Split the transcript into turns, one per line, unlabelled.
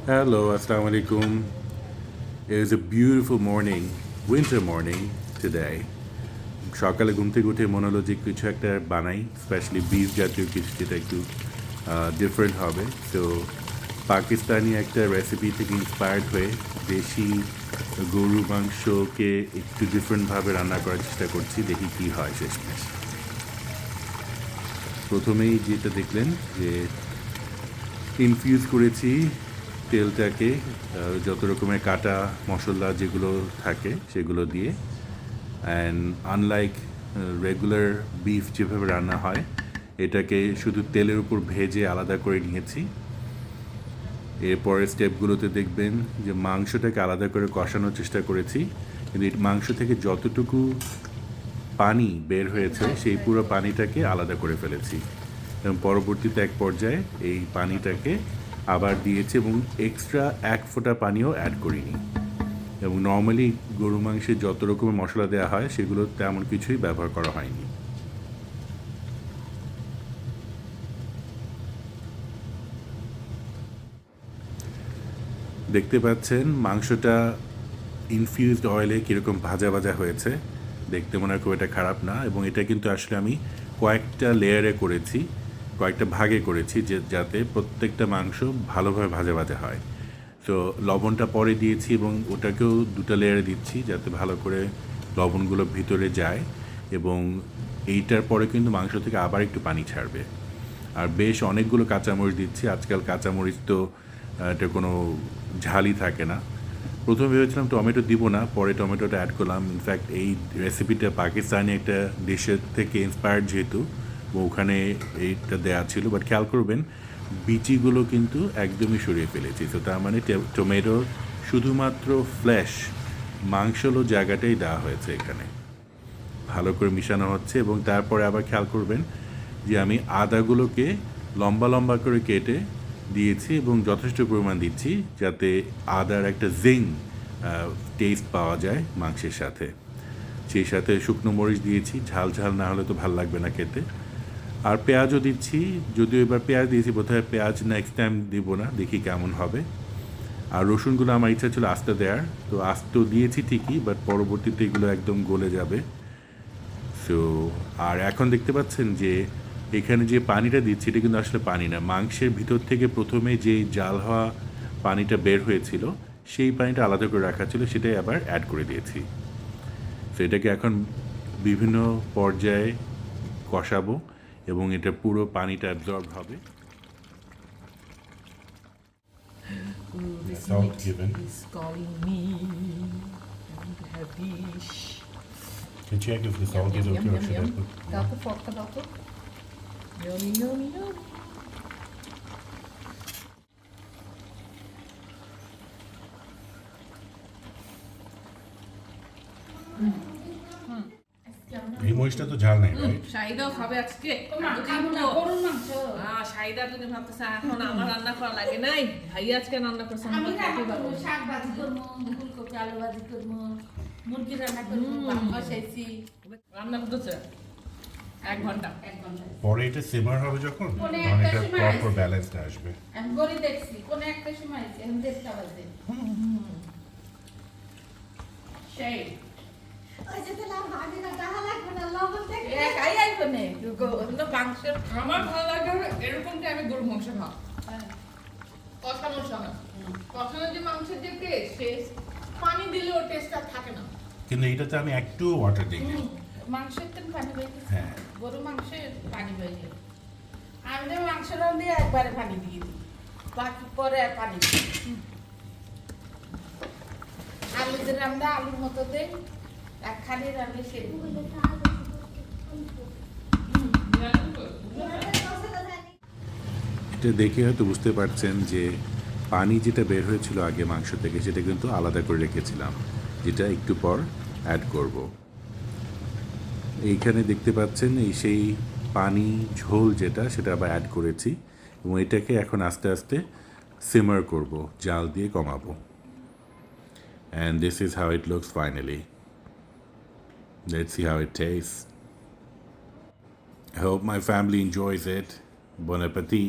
Hello, Assalamu alaikum. It was a beautiful morning, winter morning today. সকালে ঘুম থেকে উঠে মনে হলো যে কিছু একটা বানাই, স্পেশালি বিফ জাতীয় কিছু যেটা একটু ডিফারেন্ট হবে। তো পাকিস্তানি একটা রেসিপি থেকে ইন্সপায়ার্ড হয়ে দেশি গরু মাংসকে একটু ডিফারেন্টভাবে রান্না করার চেষ্টা করছি, দেখি কী হয় শেষমেশ। প্রথমেই যেটা দেখলেন যে ইনফিউজ করেছি তেলটাকে যত রকমের কাটা মশলা যেগুলো থাকে সেগুলো দিয়ে। অ্যান্ড আনলাইক রেগুলার বিফ যেভাবে রান্না হয়, এটাকে শুধু তেলের উপর ভেজে আলাদা করে নিয়েছি। এরপরের স্টেপগুলোতে দেখবেন যে মাংসটাকে আলাদা করে কষানোর চেষ্টা করেছি, কিন্তু এই মাংস থেকে যতটুকু পানি বের হয়েছে সেই পুরো পানিটাকে আলাদা করে ফেলেছি এবং পরবর্তীতে এক পর্যায়ে এই পানিটাকে আবার দিয়েছি এবং এক্সট্রা এক ফোঁটা পানিও অ্যাড করিনি। এবং নর্মালি গরু মাংসে যত রকমের মশলা দেওয়া হয় সেগুলো তেমন কিছুই ব্যবহার করা হয়নি। দেখতে পাচ্ছেন মাংসটা ইনফিউজড অয়েলে কীরকম ভাজা ভাজা হয়েছে, দেখতে মনে হয় খুব একটা খারাপ না। এবং এটা কিন্তু আসলে আমি কয়েকটা লেয়ারে করেছি, কয়েকটা ভাগে করেছি, যে যাতে প্রত্যেকটা মাংস ভালোভাবে ভাজা ভাজা হয়। তো লবণটা পরে দিয়েছি এবং ওটাকেও দুটো লেয়ারে দিচ্ছি যাতে ভালো করে লবণগুলো ভিতরে যায়। এবং এইটার পরে কিন্তু মাংস থেকে আবার একটু পানি ছাড়বে। আর বেশ অনেকগুলো কাঁচামরিচ দিচ্ছি, আজকাল কাঁচামরিচ তো এটা কোনো ঝালই থাকে না। প্রথমে ভেবেছিলাম টমেটো দিব না, পরে টমেটোটা অ্যাড করলাম। ইনফ্যাক্ট এই রেসিপিটা পাকিস্তানি একটা ডিশের থেকে ইন্সপায়ার্ড যেহেতু, ওখানে এইটা দেওয়া ছিল। বাট খেয়াল করবেন বিচিগুলো কিন্তু একদমই সরিয়ে ফেলেছি। তো তার মানে টমেটোর শুধুমাত্র ফ্ল্যাশ মাংসলো জায়গাটাই দেওয়া হয়েছে এখানে। ভালো করে মিশানো হচ্ছে এবং তারপরে আবার খেয়াল করবেন যে আমি আদাগুলোকে লম্বা লম্বা করে কেটে দিয়েছি এবং যথেষ্ট পরিমাণ দিচ্ছি যাতে আদার একটা জিং টেস্ট পাওয়া যায় মাংসের সাথে। সেই সাথে শুকনো মরিচ দিয়েছি, ঝাল ঝাল না হলে তো ভাল লাগবে না খেতে। আর পেঁয়াজও দিচ্ছি, যদিও এবার পেঁয়াজ দিয়েছি, বোধহয় পেঁয়াজ নেক্সট টাইম দিব না, দেখি কেমন হবে। আর রসুনগুলো আমার ইচ্ছা ছিল আস্তে দেওয়ার, তো আস্তেও দিয়েছি ঠিকই, বাট পরবর্তীতে এগুলো একদম গলে যাবে। সো আর এখন দেখতে পাচ্ছেন যে এখানে যে পানিটা দিচ্ছি এটা কিন্তু আসলে পানি না, মাংসের ভিতর থেকে প্রথমে যে জাল হওয়া পানিটা বের হয়েছিল সেই পানিটা আলাদা করে রাখা ছিল, সেটাই আবার অ্যাড করে দিয়েছি। সো এটাকে এখন বিভিন্ন পর্যায়ে কষাবো এবং এটা পুরো পানিটা অ্যাবজর্ব হবে।
The
Salt
snake
given.
is calling me. I want to have fish.
Can check if the salt is okay or should I put
দাও তো ফটকা দাও তো। Yummy, yummy, yummy.
এই মরিচটা তো ঝাল নেই, রাইট?
শাহিদাও খাবে আজকে।
গরুর মাংস
শাহিদা যদি ভাবতেছে এখন আমার রান্না করা লাগে নাই, ভাই আজকে রান্না করছে,
আমি
আমরা
রান্না
খেতে পারবো।
করবো, শাক ভাজি করবো, ফুলকপি আলু ভাজি করবো, মুরগি রান্না করবো, ভাত বসাইছি
রান্না করতেছে 1 ঘন্টা।
1 ঘন্টা।
পরে এটা সিমার হবে যখন,
পরে
তখন
একটা
এটা
সময়
প্রপার
আসবে।
ব্যালেন্সটা আসবে।
আমি গড়ি দেখছি কোন একটা সময় আছে এখন 1:30 বাজে সেই ওই যে তো লাভ ভাগে না টাকা লাগবে না লবণ থেকে একাই আইবো নে
কিন্তু মাংসের আমার ভালো লাগে এরকম যে আমি গরু মাংস খাও, কষানো সহ কষানো যে মাংসের যে টেস্ট, পানি দিলে ওর টেস্টটা থাকে না।
কিন্তু এটাতে আমি একটু ওয়াটার দিই না।
মাংসের তো পানি বেরিয়ে
হ্যাঁ।
গরু মাংসের পানি বেরিয়ে আমি যে মাংস রাঁধি একবারে পানি দিয়ে দিই বাকি পরে আর পানি দিই আলু যে রান্না আলুর মতো দেই এক খালি রান্না সে
এটা দেখে হয়তো বুঝতে পারছেন যে পানি যেটা বের হয়েছিল আগে মাংস থেকে সেটা কিন্তু আলাদা করে রেখেছিলাম, যেটা একটু পর অ্যাড করব। এইখানে দেখতে পাচ্ছেন এই সেই পানি ঝোল যেটা সেটা আবার অ্যাড করেছি এবং এটাকে এখন আস্তে আস্তে সিমার করব, জাল দিয়ে কমাবো। And this is how it looks finally. Let's see how it tastes. I hope my family enjoys it. Bon appetit.